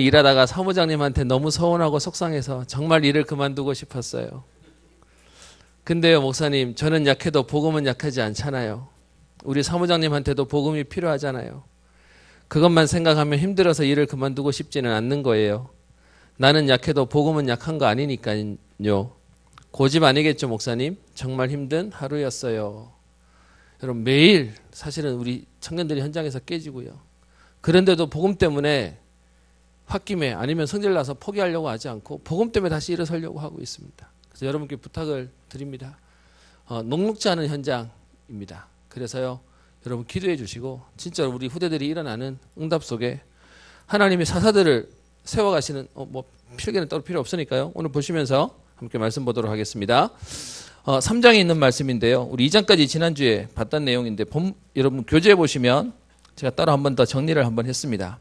일하다가 사무장님한테 너무 서운하고 속상해서 정말 일을 그만두고 싶었어요. 근데요, 목사님, 저는 약해도 복음은 약하지 않잖아요. 우리 사무장님한테도 복음이 필요하잖아요. 그것만 생각하면 힘들어서 일을 그만두고 싶지는 않는 거예요. 나는 약해도 복음은 약한 거 아니니까요. 고집 아니겠죠, 목사님? 정말 힘든 하루였어요. 여러분, 매일 사실은 우리 청년들이 현장에서 깨지고요. 그런데도 복음 때문에 홧김에 아니면 성질나서 포기하려고 하지 않고 복음 때문에 다시 일어서려고 하고 있습니다. 그래서 여러분께 부탁을 드립니다. 녹록지 않은 현장입니다. 그래서요, 여러분 기도해 주시고 진짜로 우리 후대들이 일어나는 응답 속에 하나님이 사사들을 세워가시는 필기는 따로 필요 없으니까요. 오늘 보시면서 함께 말씀 보도록 하겠습니다. 3장에 있는 말씀인데요. 우리 2장까지 지난주에 봤던 내용인데 여러분 교재에 보시면 제가 따로 한 번 더 정리를 한번 했습니다.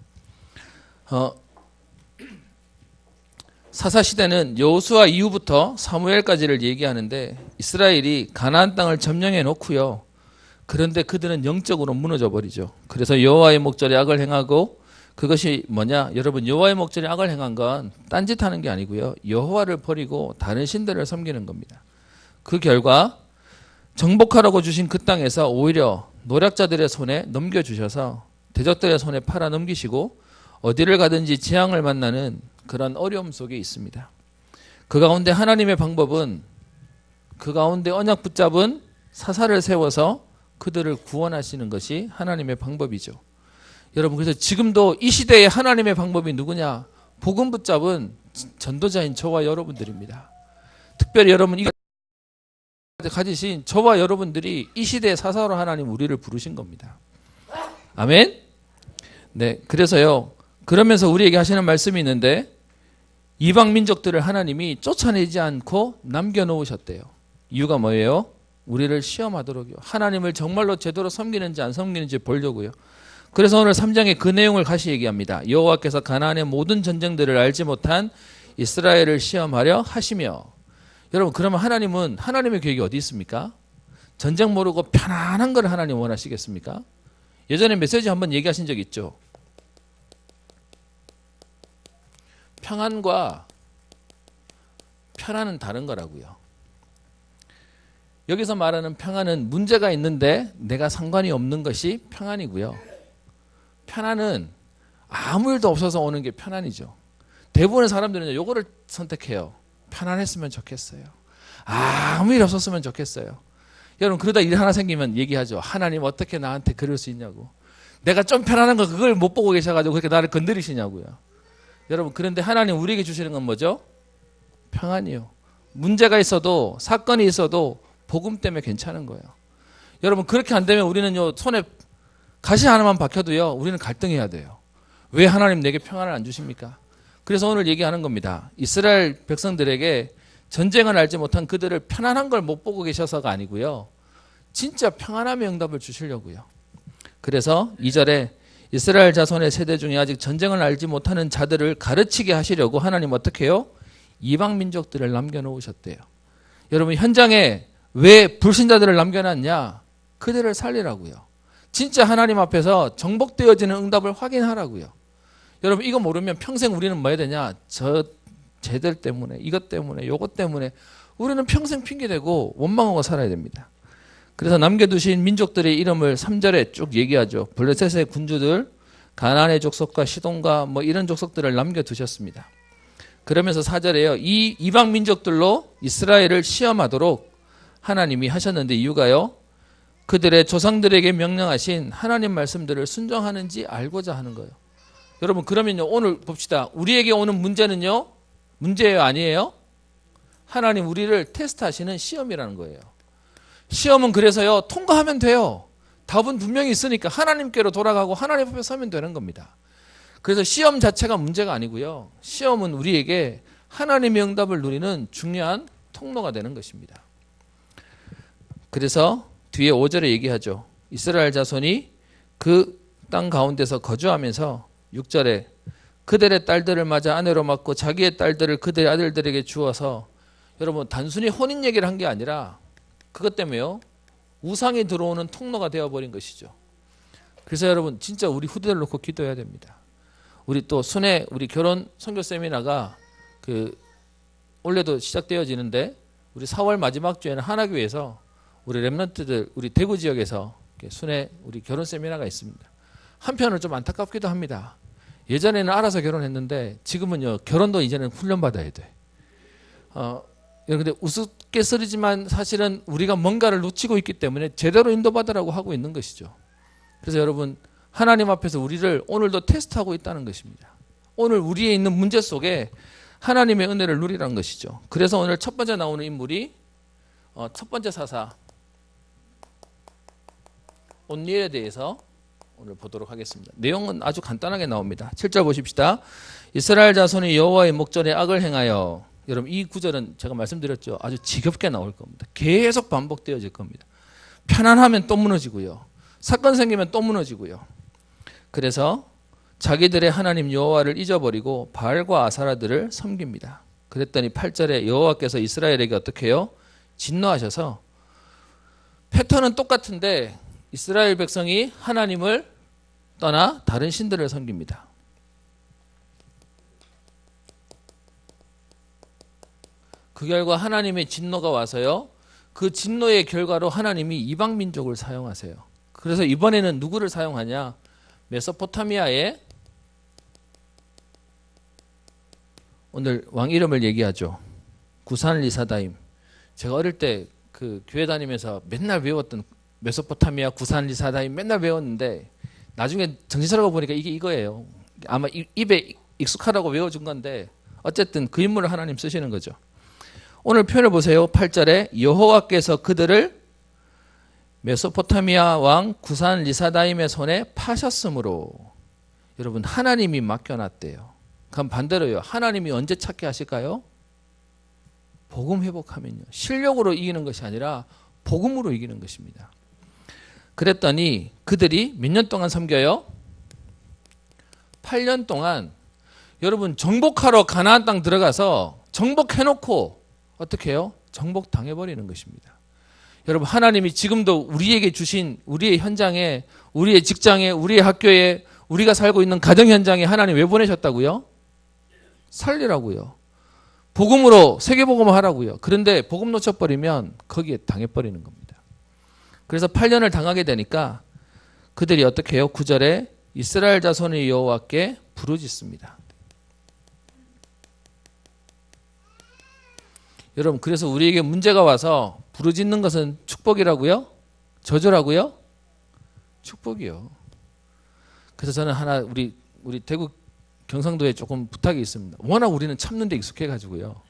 사사시대는 여호수아 이후부터 사무엘까지를 얘기하는데 이스라엘이 가나안 땅을 점령해 놓고요. 그런데 그들은 영적으로 무너져 버리죠. 그래서 여호와의 목전에 악을 행하고 그것이 뭐냐? 여러분 여호와의 목전에 악을 행한 건 딴짓하는 게 아니고요. 여호와를 버리고 다른 신들을 섬기는 겁니다. 그 결과 정복하라고 주신 그 땅에서 오히려 노략자들의 손에 넘겨주셔서 대적들의 손에 팔아 넘기시고 어디를 가든지 재앙을 만나는 그런 어려움 속에 있습니다. 그 가운데 하나님의 방법은 그 가운데 언약 붙잡은 사사를 세워서 그들을 구원하시는 것이 하나님의 방법이죠. 여러분 그래서 지금도 이 시대에 하나님의 방법이 누구냐? 복음 붙잡은 전도자인 저와 여러분들입니다. 특별히 여러분 이거 가지신 저와 여러분들이 이 시대의 사사로 하나님 우리를 부르신 겁니다. 아멘? 네, 그래서요. 그러면서 우리에게 하시는 말씀이 있는데 이방 민족들을 하나님이 쫓아내지 않고 남겨놓으셨대요. 이유가 뭐예요? 우리를 시험하도록요. 하나님을 정말로 제대로 섬기는지 안 섬기는지 보려고요. 그래서 오늘 3장에 그 내용을 다시 얘기합니다. 여호와께서 가나안의 모든 전쟁들을 알지 못한 이스라엘을 시험하려 하시며 여러분 그러면 하나님은 하나님의 계획이 어디 있습니까? 전쟁 모르고 편안한 걸 하나님 원하시겠습니까? 예전에 메시지 한번 얘기하신 적 있죠? 평안과 편안은 다른 거라고요. 여기서 말하는 평안은 문제가 있는데 내가 상관이 없는 것이 평안이고요. 편안은 아무 일도 없어서 오는 게 편안이죠. 대부분의 사람들은 이거를 선택해요. 편안했으면 좋겠어요. 아무 일 없었으면 좋겠어요. 여러분 그러다 일 하나 생기면 얘기하죠. 하나님 어떻게 나한테 그럴 수 있냐고. 내가 좀 편안한 거 그걸 못 보고 계셔가지고 그렇게 나를 건드리시냐고요. 여러분 그런데 하나님 우리에게 주시는 건 뭐죠? 평안이요. 문제가 있어도 사건이 있어도 복음 때문에 괜찮은 거예요. 여러분 그렇게 안 되면 우리는 손에 가시 하나만 박혀도요. 우리는 갈등해야 돼요. 왜 하나님 내게 평안을 안 주십니까? 그래서 오늘 얘기하는 겁니다. 이스라엘 백성들에게 전쟁을 알지 못한 그들을 편안한 걸 못 보고 계셔서가 아니고요. 진짜 평안함의 응답을 주시려고요. 그래서 2절에 이스라엘 자손의 세대 중에 아직 전쟁을 알지 못하는 자들을 가르치게 하시려고 하나님 어떻게 해요? 이방 민족들을 남겨놓으셨대요. 여러분 현장에 왜 불신자들을 남겨놨냐? 그들을 살리라고요. 진짜 하나님 앞에서 정복되어지는 응답을 확인하라고요. 여러분 이거 모르면 평생 우리는 뭐 해야 되냐? 쟤들 때문에 이것 때문에 요것 때문에 우리는 평생 핑계대고 원망하고 살아야 됩니다. 그래서 남겨두신 민족들의 이름을 3절에 쭉 얘기하죠. 블레셋의 군주들, 가나안의 족속과 시돈과 이런 족속들을 남겨두셨습니다. 그러면서 4절에요. 이 이방 민족들로 이스라엘을 시험하도록 하나님이 하셨는데 이유가요. 그들의 조상들에게 명령하신 하나님 말씀들을 순종하는지 알고자 하는 거예요. 여러분 그러면요 오늘 봅시다. 우리에게 오는 문제는요. 문제예요 아니에요? 하나님 우리를 테스트하시는 시험이라는 거예요. 시험은 그래서요 통과하면 돼요. 답은 분명히 있으니까 하나님께로 돌아가고 하나님 앞에 서면 되는 겁니다. 그래서 시험 자체가 문제가 아니고요. 시험은 우리에게 하나님의 응답을 누리는 중요한 통로가 되는 것입니다. 그래서 뒤에 5절에 얘기하죠. 이스라엘 자손이 그 땅 가운데서 거주하면서 6절에 그들의 딸들을 맞아 아내로 맞고 자기의 딸들을 그들의 아들들에게 주어서 여러분 단순히 혼인 얘기를 한 게 아니라 그것 때문에요. 우상이 들어오는 통로가 되어버린 것이죠. 그래서 여러분 진짜 우리 후대를 놓고 기도해야 됩니다. 우리 또 순회 우리 결혼 선교 세미나가 올해도 시작되어지는데 우리 4월 마지막 주에는 하나교회에서 우리 렘넌트들 우리 대구 지역에서 순회 우리 결혼 세미나가 있습니다. 한편으로 좀 안타깝기도 합니다. 예전에는 알아서 결혼했는데 지금은요 결혼도 이제는 훈련받아야 돼. 근데 우스갯소리지만 사실은 우리가 뭔가를 놓치고 있기 때문에 제대로 인도받으라고 하고 있는 것이죠. 그래서 여러분 하나님 앞에서 우리를 오늘도 테스트하고 있다는 것입니다. 오늘 우리에 있는 문제 속에 하나님의 은혜를 누리라는 것이죠. 그래서 오늘 첫 번째 나오는 인물이 첫 번째 사사 온니엘에 대해서 오늘 보도록 하겠습니다. 내용은 아주 간단하게 나옵니다. 7절 보십시다. 이스라엘 자손이 여호와의 목전에 악을 행하여, 여러분 이 구절은 제가 말씀드렸죠. 아주 지겹게 나올 겁니다. 계속 반복되어질 겁니다. 편안하면 또 무너지고요. 사건 생기면 또 무너지고요. 그래서 자기들의 하나님 여호와를 잊어버리고 바알과 아사라들을 섬깁니다. 그랬더니 8절에 여호와께서 이스라엘에게 어떻게 해요? 진노하셔서, 패턴은 똑같은데 이스라엘 백성이 하나님을 떠나 다른 신들을 섬깁니다. 그 결과 하나님의 진노가 와서요, 그 진노의 결과로 하나님이 이방 민족을 사용하세요. 그래서 이번에는 누구를 사용하냐? 메소포타미아의, 오늘 왕 이름을 얘기하죠. 구산 리사다임. 제가 어릴 때 그 교회 다니면서 맨날 외웠던 메소포타미아 구산 리사다임 맨날 외웠는데 나중에 정신 차리고 보니까 이게 이거예요. 아마 입에 익숙하다고 외워준 건데 어쨌든 그 인물을 하나님 쓰시는 거죠. 오늘 표현을 보세요. 8절에 여호와께서 그들을 메소포타미아 왕 구산 리사다임의 손에 파셨으므로, 여러분 하나님이 맡겨놨대요. 그럼 반대로요. 하나님이 언제 찾게 하실까요? 복음 회복하면요. 실력으로 이기는 것이 아니라 복음으로 이기는 것입니다. 그랬더니 그들이 몇 년 동안 섬겨요? 8년 동안. 여러분 정복하러 가나안 땅 들어가서 정복해놓고 어떻게 해요? 정복당해버리는 것입니다. 여러분 하나님이 지금도 우리에게 주신 우리의 현장에, 우리의 직장에, 우리의 학교에, 우리가 살고 있는 가정 현장에 하나님 왜 보내셨다고요? 살리라고요. 복음으로 세계복음을 하라고요. 그런데 복음 놓쳐버리면 거기에 당해버리는 겁니다. 그래서 8년을 당하게 되니까 그들이 어떻게 해요? 9절에 이스라엘 자손의 여호와께 부르짖습니다. 여러분 그래서 우리에게 문제가 와서 부르짖는 것은 축복이라고요? 저주라고요? 축복이요. 그래서 저는 하나 우리 대구 경상도에 조금 부탁이 있습니다. 워낙 우리는 참는 데 익숙해가지고요.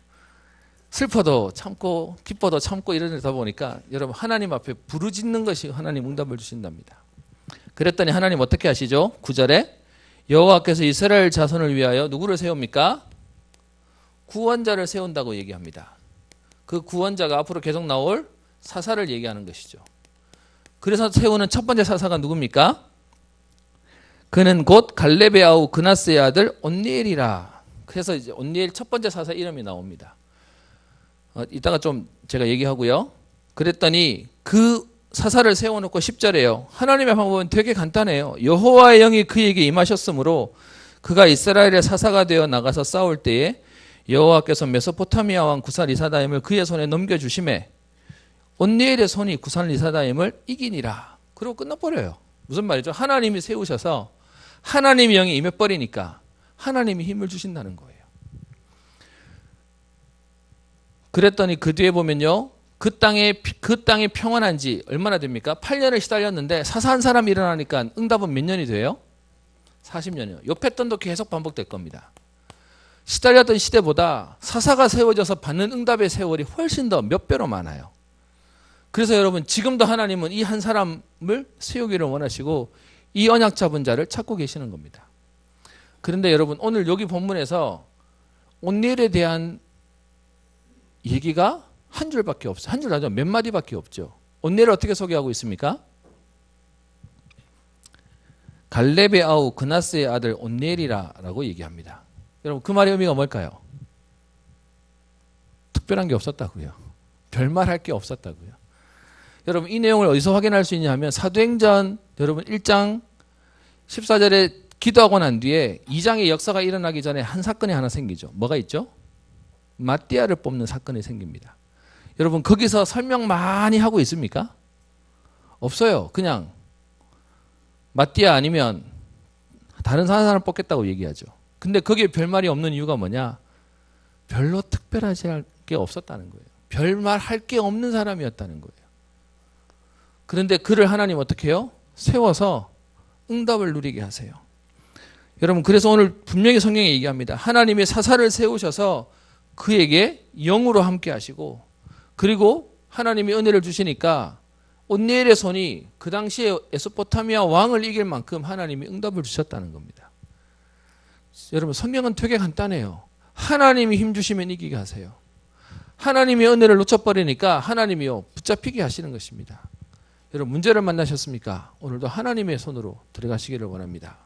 슬퍼도 참고 기뻐도 참고 이러다 보니까 여러분 하나님 앞에 부르짖는 것이 하나님 응답을 주신답니다. 그랬더니 하나님 어떻게 하시죠? 9절에 여호와께서 이스라엘 자손을 위하여 누구를 세웁니까? 구원자를 세운다고 얘기합니다. 그 구원자가 앞으로 계속 나올 사사를 얘기하는 것이죠. 그래서 세우는 첫 번째 사사가 누굽니까? 그는 곧 갈렙의 아우 그나스의 아들 온니엘이라. 그래서 이제 온니엘 첫 번째 사사 이름이 나옵니다. 이따가 좀 제가 얘기하고요. 그랬더니 그 사사를 세워놓고 10절에요. 하나님의 방법은 되게 간단해요. 여호와의 영이 그에게 임하셨으므로 그가 이스라엘의 사사가 되어 나가서 싸울 때에 여호와께서 메소포타미아 왕 구산 리사다임을 그의 손에 넘겨주심에 온니엘의 손이 구산 리사다임을 이기니라. 그리고 끝나버려요. 무슨 말이죠? 하나님이 세우셔서 하나님의 영이 임해버리니까 하나님이 힘을 주신다는 거예요. 그랬더니 그 뒤에 보면요. 그 땅이 평안한 지 얼마나 됩니까? 8년을 시달렸는데 사사 한 사람이 일어나니까 응답은 몇 년이 돼요? 40년이요. 요 패턴도 계속 반복될 겁니다. 시달렸던 시대보다 사사가 세워져서 받는 응답의 세월이 훨씬 더 몇 배로 많아요. 그래서 여러분 지금도 하나님은 이 한 사람을 세우기를 원하시고 이 언약 잡은 자를 찾고 계시는 겁니다. 그런데 여러분 오늘 여기 본문에서 온니엘에 대한 얘기가 한 줄밖에 없어요. 한 줄 아니죠. 몇 마디밖에 없죠. 온니엘을 어떻게 소개하고 있습니까? 갈렙의 아우 그나스의 아들 온니엘이라고 얘기합니다. 여러분 그 말의 의미가 뭘까요? 특별한 게 없었다고요. 별말할 게 없었다고요. 여러분 이 내용을 어디서 확인할 수 있냐 하면 사도행전 여러분 1장 14절에 기도하고 난 뒤에 2장의 역사가 일어나기 전에 한 사건이 하나 생기죠. 뭐가 있죠? 마띠아를 뽑는 사건이 생깁니다. 여러분 거기서 설명 많이 하고 있습니까? 없어요. 그냥 마띠아 아니면 다른 사람을 뽑겠다고 얘기하죠. 근데 거기에 별말이 없는 이유가 뭐냐? 별로 특별하지 할 게 없었다는 거예요. 별말 할 게 없는 사람이었다는 거예요. 그런데 그를 하나님 어떻게 해요? 세워서 응답을 누리게 하세요. 여러분 그래서 오늘 분명히 성경에 얘기합니다. 하나님이 사사를 세우셔서 그에게 영으로 함께 하시고 그리고 하나님이 은혜를 주시니까 온니엘의 손이 그 당시에 에소포타미아 왕을 이길 만큼 하나님이 응답을 주셨다는 겁니다. 여러분 성경은 되게 간단해요. 하나님이 힘 주시면 이기게 하세요. 하나님이 은혜를 놓쳐버리니까 하나님이요 붙잡히게 하시는 것입니다. 여러분 문제를 만나셨습니까? 오늘도 하나님의 손으로 들어가시기를 원합니다.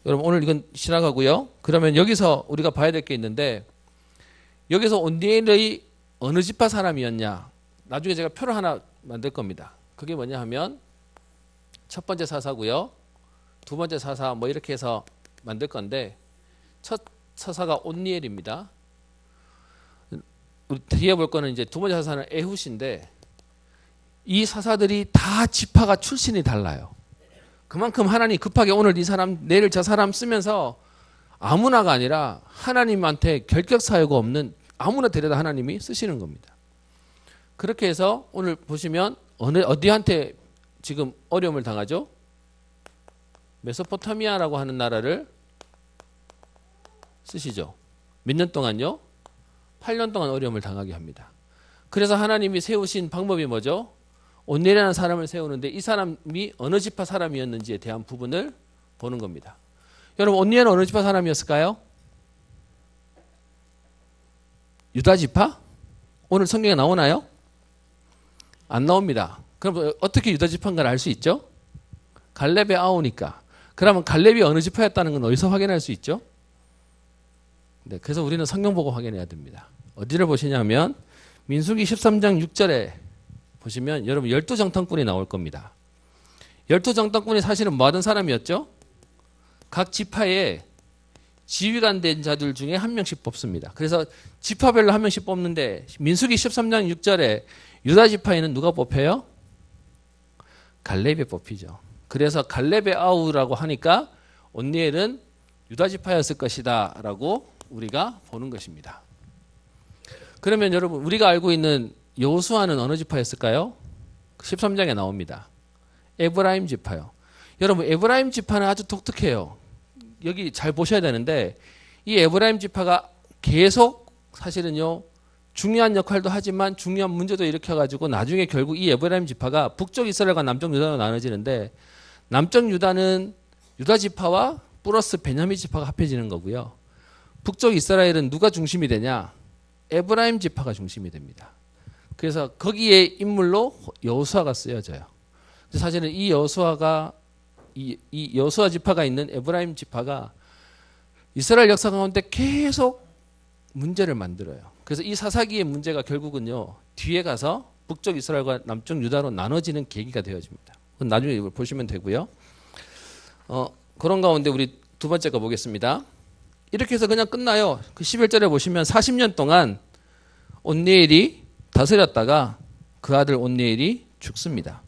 여러분 오늘 이건 지나가고요. 그러면 여기서 우리가 봐야 될 게 있는데 여기서 온니엘의 어느 지파 사람이었냐? 나중에 제가 표를 하나 만들 겁니다. 그게 뭐냐 하면 첫 번째 사사고요. 두 번째 사사 뭐 이렇게 해서 만들 건데 첫 사사가 온니엘입니다. 우리 뒤에 볼 거는 이제 두 번째 사사는 에훗인데 이 사사들이 다 지파가 출신이 달라요. 그만큼 하나님 급하게 오늘 이 사람 내일 저 사람 쓰면서 아무나가 아니라 하나님한테 결격 사유가 없는 아무나 데려다 하나님이 쓰시는 겁니다. 그렇게 해서 오늘 보시면 어디한테 지금 어려움을 당하죠? 메소포타미아라고 하는 나라를 쓰시죠. 몇 년 동안요? 8년 동안 어려움을 당하게 합니다. 그래서 하나님이 세우신 방법이 뭐죠? 온니엘이라는 사람을 세우는데 이 사람이 어느 지파 사람이었는지에 대한 부분을 보는 겁니다. 여러분 온니엘은 어느 지파 사람이었을까요? 유다 지파? 오늘 성경에 나오나요? 안 나옵니다. 그럼 어떻게 유다 지파인가를 알 수 있죠? 갈렙의 아우니까. 그러면 갈렙이 어느 지파였다는 건 어디서 확인할 수 있죠? 네, 그래서 우리는 성경 보고 확인해야 됩니다. 어디를 보시냐면 민수기 13장 6절에 보시면 여러분 12정탐꾼이 나올 겁니다. 12정탐꾼이 사실은 뭐 하던 사람이었죠? 각 지파에 지휘관 된 자들 중에 한 명씩 뽑습니다. 그래서 지파별로 한 명씩 뽑는데 민수기 13장 6절에 유다 지파에는 누가 뽑혀요? 갈렙이 뽑히죠. 그래서 갈렙의 아우라고 하니까 온니엘은 유다 지파였을 것이다 라고 우리가 보는 것입니다. 그러면 여러분 우리가 알고 있는 여호수아는 어느 지파였을까요? 13장에 나옵니다. 에브라임 지파요. 여러분 에브라임 지파는 아주 독특해요. 여기 잘 보셔야 되는데 이 에브라임 지파가 계속 사실은요 중요한 역할도 하지만 중요한 문제도 일으켜가지고 나중에 결국 이 에브라임 지파가 북쪽 이스라엘과 남쪽 유다로 나눠지는데 남쪽 유다는 유다 지파와 플러스 베냐민 지파가 합해지는 거고요. 북쪽 이스라엘은 누가 중심이 되냐? 에브라임 지파가 중심이 됩니다. 그래서 거기에 인물로 여호수아가 쓰여져요. 사실은 이 여호수아가 이 여호수아 지파가 있는 에브라임 지파가 이스라엘 역사 가운데 계속 문제를 만들어요. 그래서 이 사사기의 문제가 결국은요 뒤에 가서 북쪽 이스라엘과 남쪽 유다로 나눠지는 계기가 되어집니다. 나중에 이걸 보시면 되고요. 그런 가운데 우리 두 번째 거 보겠습니다. 이렇게 해서 그냥 끝나요. 그 11절에 보시면 40년 동안 온니엘이 다스렸다가 그 아들 온니엘이 죽습니다.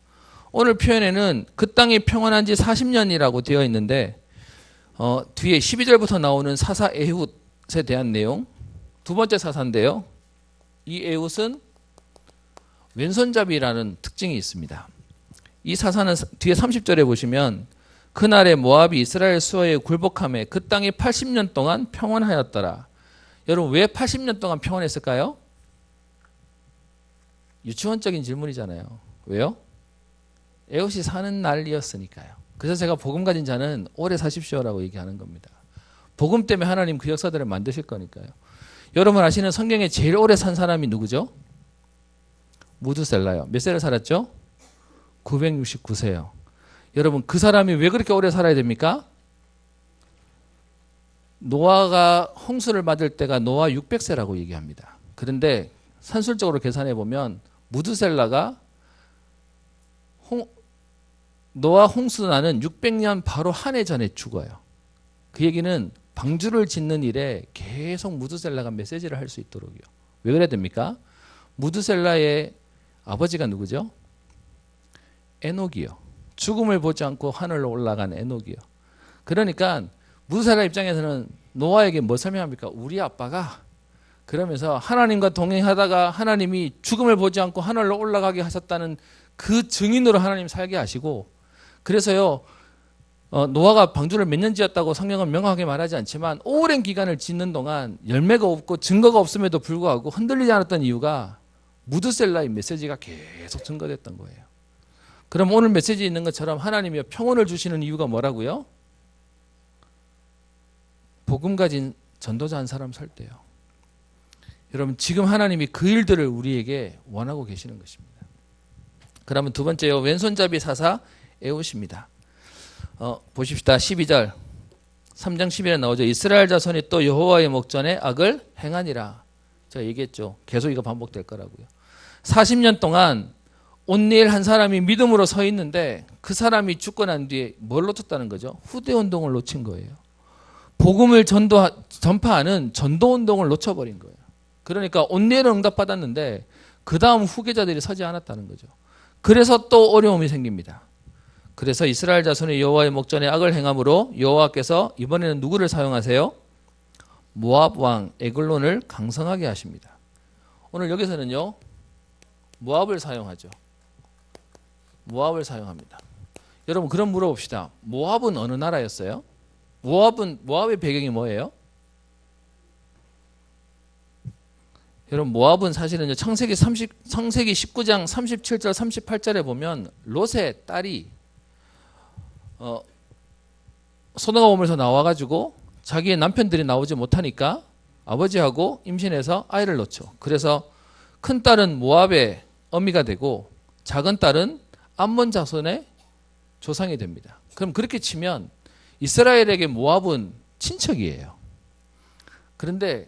오늘 표현에는 그 땅이 평안한 지 40년이라고 되어 있는데 뒤에 12절부터 나오는 사사 에훗에 대한 내용 두 번째 사사인데요. 이 에훗은 왼손잡이라는 특징이 있습니다. 이 사사는 뒤에 30절에 보시면 그날에 모압이 이스라엘 수하에 굴복함에 그 땅이 80년 동안 평안하였더라. 여러분 왜 80년 동안 평안했을까요? 유치원적인 질문이잖아요. 왜요? 에훗이 사는 날이었으니까요. 그래서 제가 복음 가진 자는 오래 사십시오라고 얘기하는 겁니다. 복음 때문에 하나님 그 역사들을 만드실 거니까요. 여러분 아시는 성경에 제일 오래 산 사람이 누구죠? 무드셀라요. 몇 세를 살았죠? 969세요. 여러분 그 사람이 왜 그렇게 오래 살아야 됩니까? 노아가 홍수를 맞을 때가 노아 600세라고 얘기합니다. 그런데 산술적으로 계산해 보면 무드셀라가 노아 홍수 나는 600년 바로 한 해 전에 죽어요. 그 얘기는 방주를 짓는 일에 계속 무드셀라가 메시지를 할 수 있도록요. 왜 그래야 됩니까? 무드셀라의 아버지가 누구죠? 에녹이요. 죽음을 보지 않고 하늘로 올라간 에녹이요. 그러니까 무드셀라 입장에서는 노아에게 뭐 설명합니까? 우리 아빠가 그러면서 하나님과 동행하다가 하나님이 죽음을 보지 않고 하늘로 올라가게 하셨다는 그 증인으로 하나님 살게 하시고, 그래서요 노아가 방주를 몇 년 지었다고 성경은 명확하게 말하지 않지만 오랜 기간을 짓는 동안 열매가 없고 증거가 없음에도 불구하고 흔들리지 않았던 이유가 무드셀라의 메시지가 계속 증거됐던 거예요. 그럼 오늘 메시지 있는 것처럼 하나님이 평온을 주시는 이유가 뭐라고요? 복음 가진 전도자 한 사람 살 때요. 여러분 지금 하나님이 그 일들을 우리에게 원하고 계시는 것입니다. 그러면 두 번째요. 왼손잡이 사사 에웃입니다. 보십시다. 12절 3장 10일에 나오죠. 이스라엘 자손이 또 여호와의 목전에 악을 행하니라. 제가 얘기했죠. 계속 이거 반복될 거라고요. 40년 동안 온니엘 한 사람이 믿음으로 서 있는데 그 사람이 죽고 난 뒤에 뭘 놓쳤다는 거죠? 후대운동을 놓친 거예요. 복음을 전파하는 전도운동을 놓쳐버린 거예요. 그러니까 온니엘은 응답받았는데 그 다음 후계자들이 서지 않았다는 거죠. 그래서 또 어려움이 생깁니다. 그래서 이스라엘 자손이 여호와의 목전에 악을 행함으로 여호와께서 이번에는 누구를 사용하세요? 모압 왕 에글론을 강성하게 하십니다. 오늘 여기서는요 모압을 사용하죠. 모압을 사용합니다. 여러분 그럼 물어봅시다. 모압은 어느 나라였어요? 모압의 배경이 뭐예요? 여러분 모압은 사실은 창세기 19장 37절 38절에 보면 롯의 딸이 소돔과 고모라에서 나와가지고 자기의 남편들이 나오지 못하니까 아버지하고 임신해서 아이를 낳죠. 그래서 큰 딸은 모압의 어미가 되고 작은 딸은 암몬 자손의 조상이 됩니다. 그럼 그렇게 치면 이스라엘에게 모압은 친척이에요. 그런데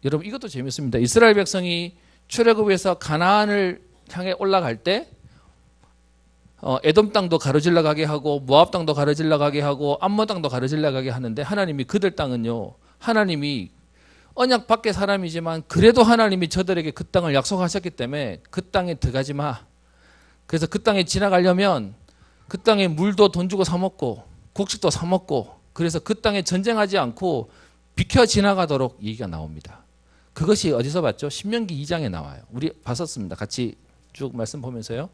여러분 이것도 재밌습니다. 이스라엘 백성이 출애굽에서 가나안을 향해 올라갈 때 에돔 땅도 가로질러 가게 하고 모압 땅도 가로질러 가게 하고 암몬 땅도 가로질러 가게 하는데 하나님이 그들 땅은요. 하나님이 언약 밖의 사람이지만 그래도 하나님이 저들에게 그 땅을 약속하셨기 때문에 그 땅에 들어가지 마. 그래서 그 땅에 지나가려면 그 땅에 물도 돈 주고 사 먹고 곡식도 사 먹고 그래서 그 땅에 전쟁하지 않고 비켜 지나가도록 얘기가 나옵니다. 그것이 어디서 봤죠? 신명기 2장에 나와요. 우리 봤었습니다. 같이 쭉 말씀 보면서요.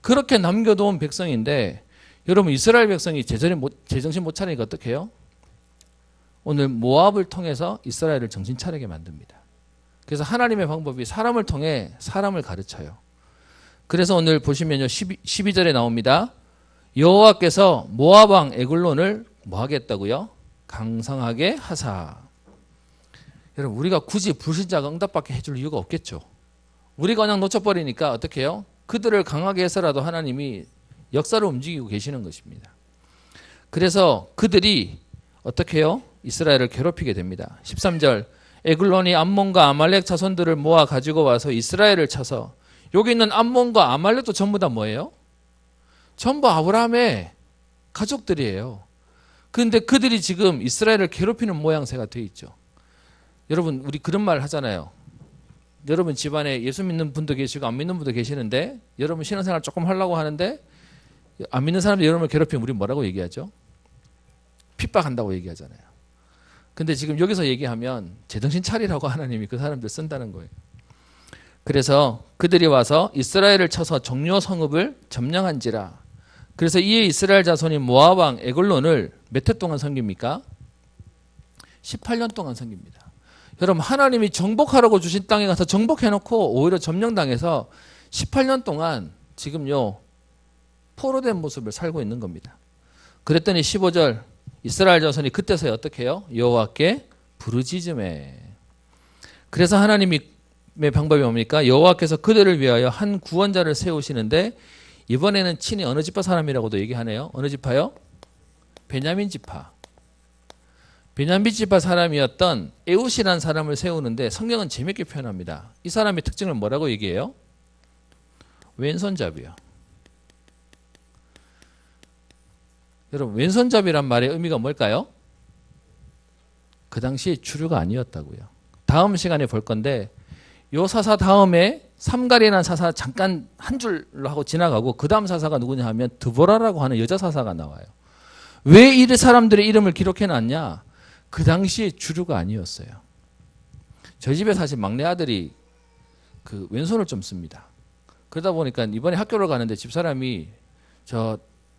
그렇게 남겨놓은 백성인데 여러분 이스라엘 백성이 제정신 못 차리니까 어떻게 해요? 오늘 모압을 통해서 이스라엘을 정신 차리게 만듭니다. 그래서 하나님의 방법이 사람을 통해 사람을 가르쳐요. 그래서 오늘 보시면요 12절에 나옵니다. 여호와께서 모압 왕 에글론을 뭐 하겠다고요? 강성하게 하사. 여러분 우리가 굳이 불신자가 응답받게 해줄 이유가 없겠죠. 우리가 그냥 놓쳐버리니까 어떻게 해요? 그들을 강하게 해서라도 하나님이 역사를 움직이고 계시는 것입니다. 그래서 그들이 어떻게 해요? 이스라엘을 괴롭히게 됩니다. 13절 에글론이 암몬과 아말렉 자손들을 모아 가지고 와서 이스라엘을 쳐서 여기 있는 암몬과 아말렉도 전부 다 뭐예요? 전부 아브라함의 가족들이에요. 그런데 그들이 지금 이스라엘을 괴롭히는 모양새가 되어 있죠. 여러분 우리 그런 말 하잖아요. 여러분 집안에 예수 믿는 분도 계시고 안 믿는 분도 계시는데 여러분 신앙생활 조금 하려고 하는데 안 믿는 사람들이 여러분을 괴롭히면 우리 뭐라고 얘기하죠? 핍박한다고 얘기하잖아요. 근데 지금 여기서 얘기하면 제정신 차리라고 하나님이 그 사람들 쓴다는 거예요. 그래서 그들이 와서 이스라엘을 쳐서 종료 성읍을 점령한지라. 그래서 이에 이스라엘 자손이 모압 왕 에글론을 몇 해 동안 섬깁니까? 18년 동안 섬깁니다. 여러분 하나님이 정복하라고 주신 땅에 가서 정복해놓고 오히려 점령당해서 18년 동안 지금요 포로된 모습을 살고 있는 겁니다. 그랬더니 15절 이스라엘 자손이 그때서야 어떻게 해요? 여호와께 부르짖음에. 그래서 하나님의 방법이 뭡니까? 여호와께서 그들을 위하여 한 구원자를 세우시는데 이번에는 친히 어느 지파 사람이라고도 얘기하네요. 어느 지파요? 베냐민 지파. 베냐민 지파 사람이었던 에웃이라는 사람을 세우는데 성경은 재밌게 표현합니다. 이 사람의 특징을 뭐라고 얘기해요? 왼손잡이요. 여러분 왼손잡이란 말의 의미가 뭘까요? 그 당시에 주류가 아니었다고요. 다음 시간에 볼 건데 요 사사 다음에 삼갈이라는 사사 잠깐 한 줄로 하고 지나가고 그 다음 사사가 누구냐 하면 드보라라고 하는 여자 사사가 나와요. 왜 이 사람들의 이름을 기록해 놨냐? 그 당시에 주류가 아니었어요. 저희 집에 사실 막내 아들이 그 왼손을 좀 씁니다. 그러다 보니까 이번에 학교를 가는데 집사람이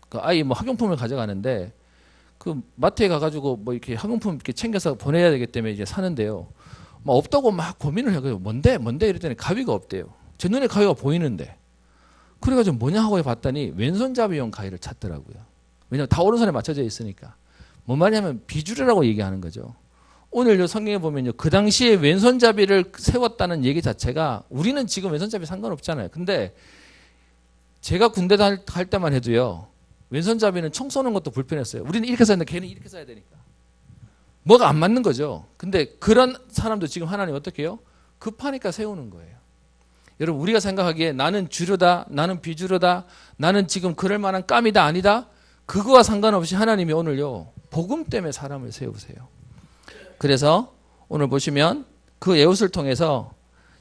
그 아이 뭐 학용품을 가져가는데 그 마트에 가가지고 뭐 이렇게 학용품 이렇게 챙겨서 보내야 되기 때문에 이제 사는데요. 막 없다고 막 고민을 해요. 뭔데 이랬더니 가위가 없대요. 제 눈에 가위가 보이는데. 그래가지고 뭐냐 하고 봤더니 왼손잡이용 가위를 찾더라고요. 왜냐면 다 오른손에 맞춰져 있으니까. 뭔 말이냐면 비주류라고 얘기하는 거죠. 오늘 요 성경에 보면요. 그 당시에 왼손잡이를 세웠다는 얘기 자체가 우리는 지금 왼손잡이 상관없잖아요. 근데 제가 군대 갈 때만 해도요. 왼손잡이는 총 쏘는 것도 불편했어요. 우리는 이렇게 써야 되는데 걔는 이렇게 써야 되니까. 뭐가 안 맞는 거죠. 근데 그런 사람도 지금 하나님 어떻게 해요? 급하니까 세우는 거예요. 여러분 우리가 생각하기에 나는 주류다, 나는 비주류다, 나는 지금 그럴 만한 깜이다 아니다. 그거와 상관없이 하나님이 오늘요. 복음 때문에 사람을 세우세요. 그래서 오늘 보시면 그 에웃을 통해서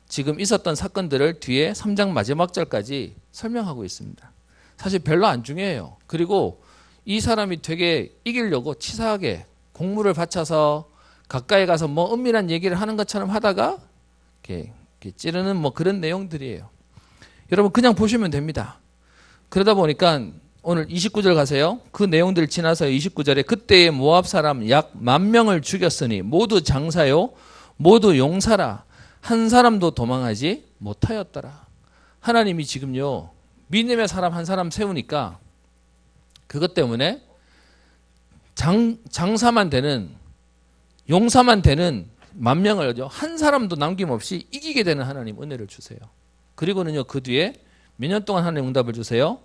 지금 있었던 사건들을 뒤에 3장 마지막 절까지 설명하고 있습니다. 사실 별로 안 중요해요. 그리고 이 사람이 되게 이기려고 치사하게 공물을 바쳐서 가까이 가서 뭐 은밀한 얘기를 하는 것처럼 하다가 이렇게 찌르는 뭐 그런 내용들이에요. 여러분 그냥 보시면 됩니다. 그러다 보니까 오늘 29절 가세요. 그 내용들 지나서 29절에 그때의 모압 사람 약 10,000명을 죽였으니 모두 장사요 모두 용사라 한 사람도 도망하지 못하였더라. 하나님이 지금요 믿음의 사람 한 사람 세우니까 그것 때문에 장사만 되는 용사만 되는 10,000명을 한 사람도 남김없이 이기게 되는 하나님 은혜를 주세요. 그리고는요 그 뒤에 몇 년 동안 하나님 응답을 주세요?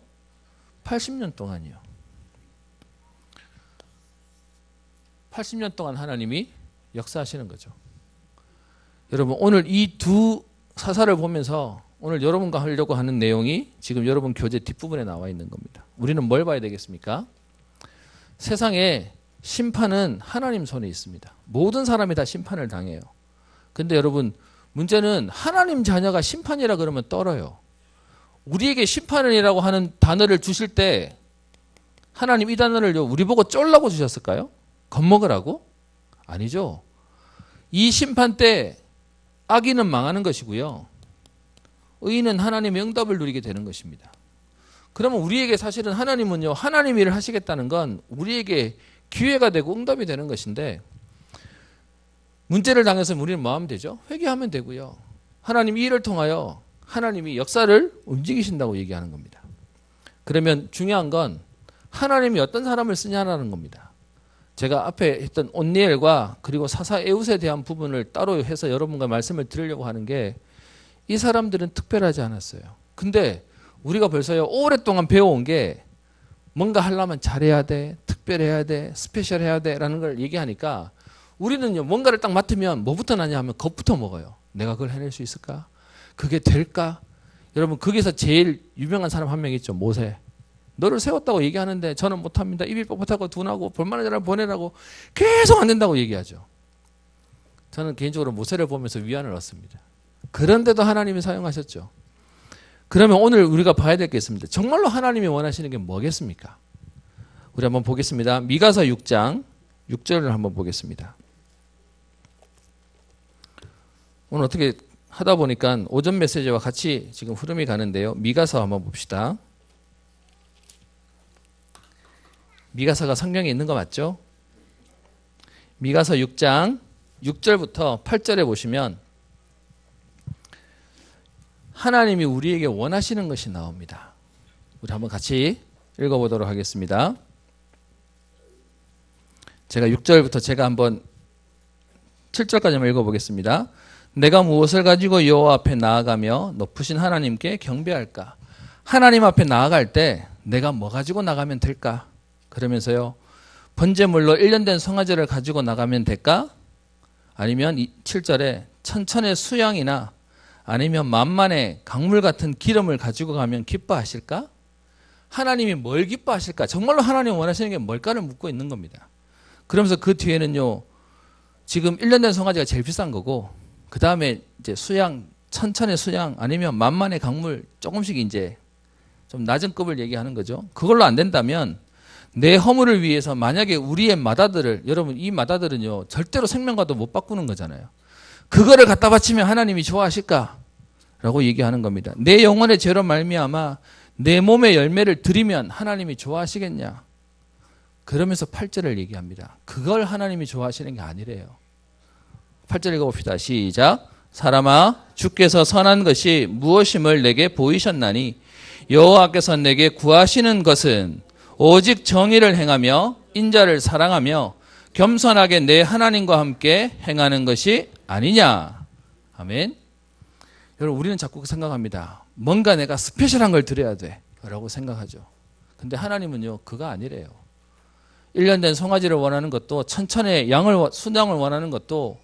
80년 동안이요. 80년 동안 하나님이 역사하시는 거죠. 여러분 오늘 이 두 사사를 보면서 오늘 여러분과 하려고 하는 내용이 지금 여러분 교재 뒷부분에 나와 있는 겁니다. 우리는 뭘 봐야 되겠습니까? 세상에 심판은 하나님 손에 있습니다. 모든 사람이 다 심판을 당해요. 근데 여러분 문제는 하나님 자녀가 심판이라 그러면 떨어요. 우리에게 심판이라고 하는 단어를 주실 때 하나님 이 단어를 우리 보고 쫄라고 주셨을까요? 겁먹으라고? 아니죠. 이 심판 때 악인은 망하는 것이고요. 의인은 하나님의 응답을 누리게 되는 것입니다. 그러면 우리에게 사실은 하나님은요. 하나님 일을 하시겠다는 건 우리에게 기회가 되고 응답이 되는 것인데 문제를 당해서 우리는 뭐 하면 되죠? 회개하면 되고요. 하나님 이 일을 통하여 하나님이 역사를 움직이신다고 얘기하는 겁니다. 그러면 중요한 건 하나님이 어떤 사람을 쓰냐라는 겁니다. 제가 앞에 했던 온니엘과 그리고 사사 에웃에 대한 부분을 따로 해서 여러분과 말씀을 드리려고 하는 게 이 사람들은 특별하지 않았어요. 근데 우리가 벌써요 오랫동안 배워온 게 뭔가 하려면 잘해야 돼, 특별해야 돼, 스페셜해야 돼 라는 걸 얘기하니까 우리는요 뭔가를 딱 맡으면 뭐부터 나냐 하면 겁부터 먹어요. 내가 그걸 해낼 수 있을까? 그게 될까? 여러분 거기서 제일 유명한 사람 한 명 있죠. 모세. 너를 세웠다고 얘기하는데 저는 못합니다. 입이 뻣뻣하고 둔하고 볼만한 자를 보내라고 계속 안 된다고 얘기하죠. 저는 개인적으로 모세를 보면서 위안을 얻습니다. 그런데도 하나님이 사용하셨죠. 그러면 오늘 우리가 봐야 될 게 있습니다. 정말로 하나님이 원하시는 게 뭐겠습니까? 우리 한번 보겠습니다. 미가서 6장 6절을 한번 보겠습니다. 오늘 어떻게 하다 보니까 오전 메시지와 같이 지금 흐름이 가는데요. 미가서 한번 봅시다. 미가서가 성경에 있는 거 맞죠? 미가서 6장 6절부터 8절에 보시면 하나님이 우리에게 원하시는 것이 나옵니다. 우리 한번 같이 읽어보도록 하겠습니다. 제가 6절부터 제가 한번 7절까지 한번 읽어보겠습니다. 내가 무엇을 가지고 여호와 앞에 나아가며 높으신 하나님께 경배할까? 하나님 앞에 나아갈 때 내가 뭐 가지고 나가면 될까? 그러면서요. 번제물로 1년 된 송아지를 가지고 나가면 될까? 아니면 7절에 천천의 수양이나 아니면 만만의 강물 같은 기름을 가지고 가면 기뻐하실까? 하나님이 뭘 기뻐하실까? 정말로 하나님 원하시는 게 뭘까를 묻고 있는 겁니다. 그러면서 그 뒤에는요, 지금 1년 된 송아지가 제일 비싼 거고, 그 다음에 이제 수양, 천천의 수양 아니면 만만의 강물 조금씩 이제 좀 낮은 급을 얘기하는 거죠. 그걸로 안 된다면 내 허물을 위해서 만약에 우리의 마다들을, 여러분 이 마다들은요 절대로 생명과도 못 바꾸는 거잖아요. 그거를 갖다 바치면 하나님이 좋아하실까? 라고 얘기하는 겁니다. 내 영혼의 죄로 말미암아 내 몸의 열매를 드리면 하나님이 좋아하시겠냐? 그러면서 8절을 얘기합니다. 그걸 하나님이 좋아하시는 게 아니래요. 8절 읽어봅시다. 시작. 사람아, 주께서 선한 것이 무엇임을 내게 보이셨나니 여호와께서 내게 구하시는 것은 오직 정의를 행하며 인자를 사랑하며 겸손하게 내 하나님과 함께 행하는 것이 아니냐. 아멘. 여러분, 우리는 자꾸 생각합니다. 뭔가 내가 스페셜한 걸 드려야 돼 라고 생각하죠. 근데 하나님은요 그거 아니래요. 1년 된 송아지를 원하는 것도, 천천의 양을, 순양을 원하는 것도,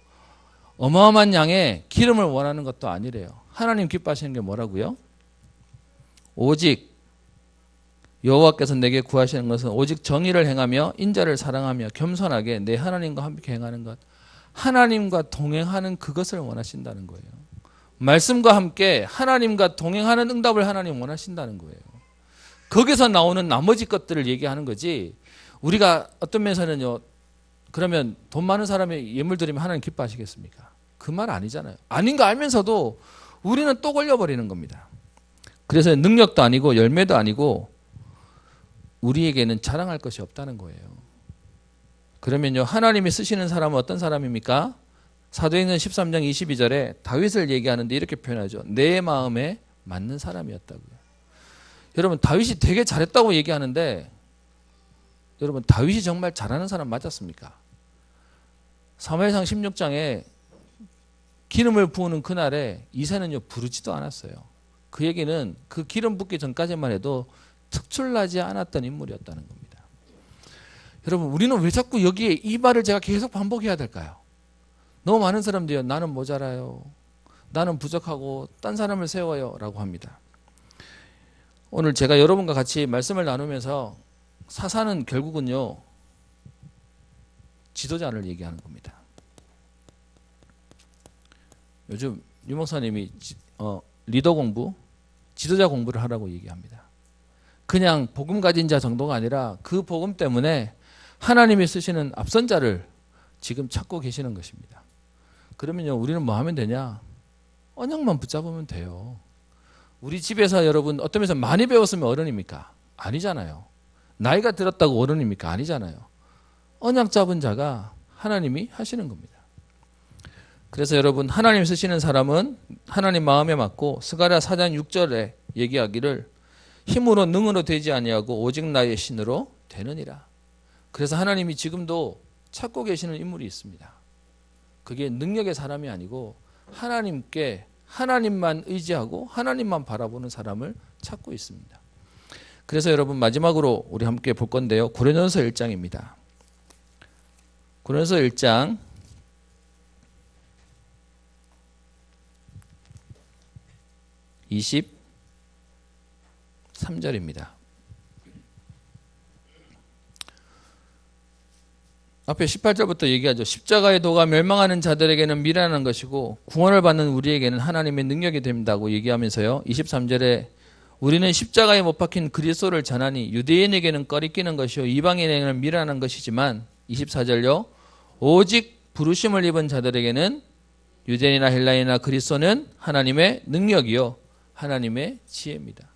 어마어마한 양의 기름을 원하는 것도 아니래요. 하나님 기뻐하시는 게 뭐라고요? 오직 여호와께서 내게 구하시는 것은 오직 정의를 행하며 인자를 사랑하며 겸손하게 내 하나님과 함께 행하는 것. 하나님과 동행하는 그것을 원하신다는 거예요. 말씀과 함께 하나님과 동행하는 응답을 하나님 원하신다는 거예요. 거기서 나오는 나머지 것들을 얘기하는 거지, 우리가 어떤 면에서는요, 그러면 돈 많은 사람이 예물 드리면 하나님 기뻐하시겠습니까? 그 말 아니잖아요. 아닌 거 알면서도 우리는 또 걸려버리는 겁니다. 그래서 능력도 아니고 열매도 아니고 우리에게는 자랑할 것이 없다는 거예요. 그러면요, 하나님이 쓰시는 사람은 어떤 사람입니까? 사도행전 13장 22절에 다윗을 얘기하는데 이렇게 표현하죠. 내 마음에 맞는 사람이었다고요. 여러분, 다윗이 되게 잘했다고 얘기하는데, 여러분, 다윗이 정말 잘하는 사람 맞았습니까? 사무엘상 16장에 기름을 부으는 그날에 이새는요 부르지도 않았어요. 그 얘기는 그 기름 붓기 전까지만 해도 특출나지 않았던 인물이었다는 겁니다. 여러분, 우리는 왜 자꾸 여기에 이 말을 제가 계속 반복해야 될까요? 너무 많은 사람들이 나는 모자라요, 나는 부족하고 딴 사람을 세워요 라고 합니다. 오늘 제가 여러분과 같이 말씀을 나누면서 사사는 결국은요 지도자를 얘기하는 겁니다. 요즘 유 목사님이 리더 공부, 지도자 공부를 하라고 얘기합니다. 그냥 복음 가진 자 정도가 아니라 그 복음 때문에 하나님이 쓰시는 앞선자를 지금 찾고 계시는 것입니다. 그러면요, 우리는 뭐 하면 되냐? 언약만 붙잡으면 돼요. 우리 집에서 여러분 어떤 면에서 많이 배웠으면 어른입니까? 아니잖아요. 나이가 들었다고 어른입니까? 아니잖아요. 언약 잡은 자가 하나님이 하시는 겁니다. 그래서 여러분, 하나님 쓰시는 사람은 하나님 마음에 맞고, 스가랴 4장 6절에 얘기하기를 힘으로 능으로 되지 아니하고 오직 나의 신으로 되느니라. 그래서 하나님이 지금도 찾고 계시는 인물이 있습니다. 그게 능력의 사람이 아니고 하나님께, 하나님만 의지하고 하나님만 바라보는 사람을 찾고 있습니다. 그래서 여러분, 마지막으로 우리 함께 볼 건데요, 고린도전서 1장입니다. 고린도전서 1장 23절입니다. 앞에 18절부터 얘기하죠. 십자가의 도가 멸망하는 자들에게는 미련한 것이고 구원을 받는 우리에게는 하나님의 능력이 된다고 얘기하면서요, 23절에 우리는 십자가에 못 박힌 그리스도를 전하니 유대인에게는 꺼리끼는 것이요 이방인에게는 미련한 것이지만, 24절요, 오직 부르심을 입은 자들에게는 유대인이나 헬라인이나 그리스도는 하나님의 능력이요 하나님의 지혜입니다.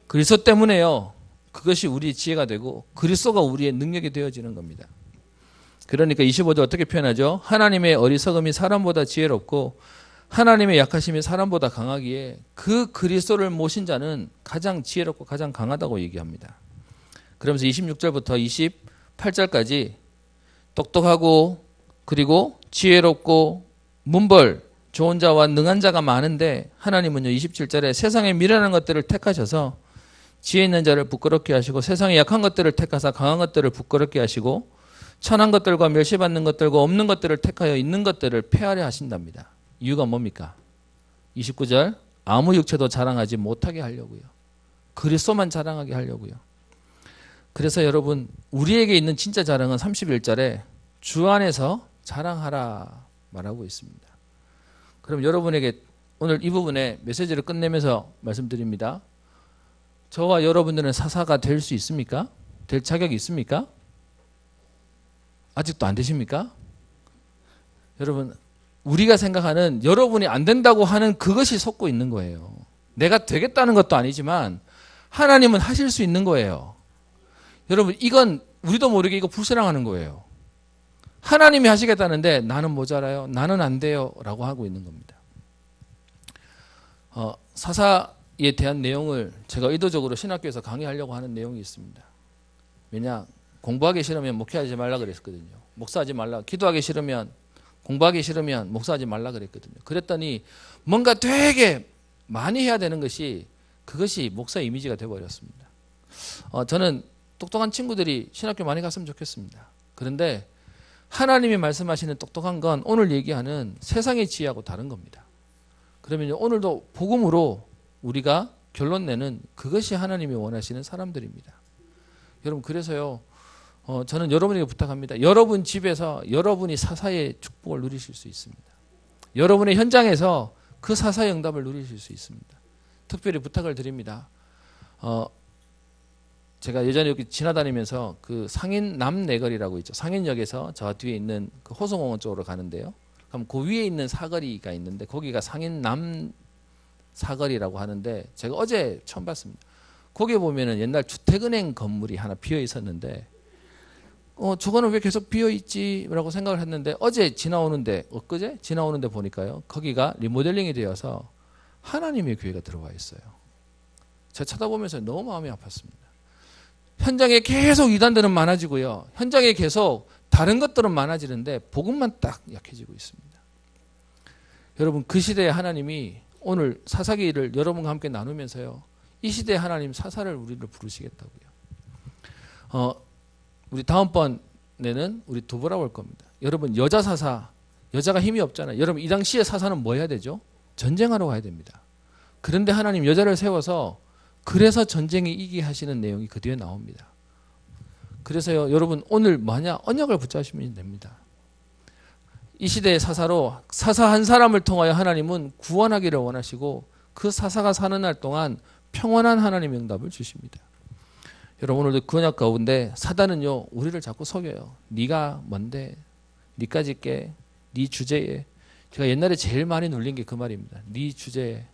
그리스도 때문에요, 그것이 우리의 지혜가 되고 그리스도가 우리의 능력이 되어지는 겁니다. 그러니까 25절 어떻게 표현하죠? 하나님의 어리석음이 사람보다 지혜롭고 하나님의 약하심이 사람보다 강하기에 그 그리스도를 모신 자는 가장 지혜롭고 가장 강하다고 얘기합니다. 그러면서 26절부터 28절까지 똑똑하고 그리고 지혜롭고 문벌 좋은 자와 능한 자가 많은데, 하나님은요 27절에 세상에 미련한 것들을 택하셔서 지혜 있는 자를 부끄럽게 하시고 세상에 약한 것들을 택하사 강한 것들을 부끄럽게 하시고 천한 것들과 멸시받는 것들과 없는 것들을 택하여 있는 것들을 폐하려 하신답니다. 이유가 뭡니까? 29절, 아무 육체도 자랑하지 못하게 하려고요. 그리스도만 자랑하게 하려고요. 그래서 여러분 우리에게 있는 진짜 자랑은 31절에 주 안에서 자랑하라 말하고 있습니다. 그럼 여러분에게 오늘 이 부분에 메시지를 끝내면서 말씀드립니다. 저와 여러분들은 사사가 될 수 있습니까? 될 자격이 있습니까? 아직도 안 되십니까? 여러분 우리가 생각하는 여러분이 안 된다고 하는 그것이 속고 있는 거예요. 내가 되겠다는 것도 아니지만 하나님은 하실 수 있는 거예요. 여러분 이건 우리도 모르게 이거 불신앙하는 거예요. 하나님이 하시겠다는데 나는 모자라요. 나는 안 돼요. 라고 하고 있는 겁니다. 사사에 대한 내용을 제가 의도적으로 신학교에서 강의하려고 하는 내용이 있습니다. 왜냐? 공부하기 싫으면 목회하지 말라 그랬거든요. 목사하지 말라. 기도하기 싫으면 공부하기 싫으면 목사하지 말라 그랬거든요. 그랬더니 뭔가 되게 많이 해야 되는 것이 그것이 목사 이미지가 되어버렸습니다. 저는 똑똑한 친구들이 신학교 많이 갔으면 좋겠습니다. 그런데 하나님이 말씀하시는 똑똑한 건 오늘 얘기하는 세상의 지혜하고 다른 겁니다. 그러면 오늘도 복음으로 우리가 결론 내는 그것이 하나님이 원하시는 사람들입니다. 여러분 그래서요 저는 여러분에게 부탁합니다. 여러분 집에서 여러분이 사사의 축복을 누리실 수 있습니다. 여러분의 현장에서 그 사사의 응답을 누리실 수 있습니다. 특별히 부탁을 드립니다. 제가 예전에 여기 지나다니면서 그 상인 남내거리라고 있죠. 상인역에서 저 뒤에 있는 그 호성공원 쪽으로 가는데요. 그럼 그 위에 있는 사거리가 있는데 거기가 상인 남 사거리라고 하는데 제가 어제 처음 봤습니다. 거기에 보면은 옛날 주택은행 건물이 하나 비어 있었는데 저거는 왜 계속 비어 있지라고 생각을 했는데 어제 지나오는데 엊그제 지나오는데 보니까요. 거기가 리모델링이 되어서 하나님의 교회가 들어와 있어요. 제가 쳐다보면서 너무 마음이 아팠습니다. 현장에 계속 이단들은 많아지고요. 현장에 계속 다른 것들은 많아지는데 복음만 딱 약해지고 있습니다. 여러분 그 시대에 하나님이 오늘 사사기를 여러분과 함께 나누면서요. 이 시대에 하나님 사사를 우리를 부르시겠다고요. 우리 다음번에는 우리 두보라 올 겁니다. 여러분 여자 사사, 여자가 힘이 없잖아요. 여러분 이 당시에 사사는 뭐 해야 되죠? 전쟁하러 가야 됩니다. 그런데 하나님 여자를 세워서 그래서 전쟁에 이기게 하시는 내용이 그 뒤에 나옵니다. 그래서요 여러분 오늘 뭐냐 언약을 붙잡으시면 됩니다. 이 시대의 사사로 사사 한 사람을 통하여 하나님은 구원하기를 원하시고 그 사사가 사는 날 동안 평온한 하나님의 응답을 주십니다. 여러분 오늘도 그 언약 가운데 사단은요 우리를 자꾸 속여요. 네가 뭔데? 네까지 게? 네 주제에? 제가 옛날에 제일 많이 눌린 게 그 말입니다. 네 주제에.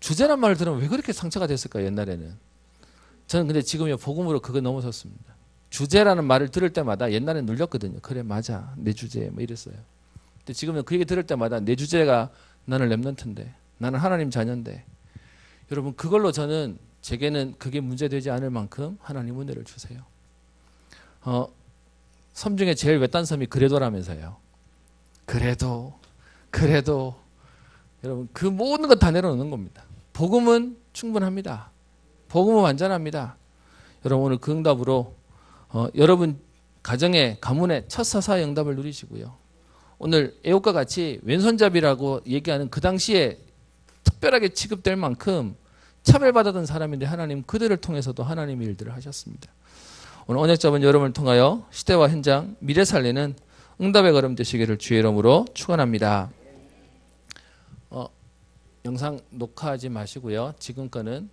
주제란 말을 들으면 왜 그렇게 상처가 됐을까요? 옛날에는. 저는 근데 지금요 복음으로 그거 넘어섰습니다. 주제라는 말을 들을 때마다 옛날에 눌렸거든요. 그래 맞아 내 주제 뭐 이랬어요. 근데 지금은 그 얘기 들을 때마다 내 주제가 나는 렘넌트인데 나는 하나님 자녀인데 여러분 그걸로 저는 제게는 그게 문제되지 않을 만큼 하나님 은혜를 주세요. 섬 중에 제일 외딴 섬이 그래도라면서요. 그래도 여러분 그 모든 것 다 내려놓는 겁니다. 복음은 충분합니다. 복음은 완전합니다. 여러분 오늘 그 응답으로 여러분 가정의 가문의 첫 사사의 응답을 누리시고요. 오늘 애옥과 같이 왼손잡이라고 얘기하는 그 당시에 특별하게 취급될 만큼 차별받았던 사람인데 하나님 그들을 통해서도 하나님의 일들을 하셨습니다. 오늘 언약잡은 여러분을 통하여 시대와 현장 미래 살리는 응답의 걸음 되시기를 주의 이름으로 축원합니다. 영상 녹화하지 마시고요. 지금 거는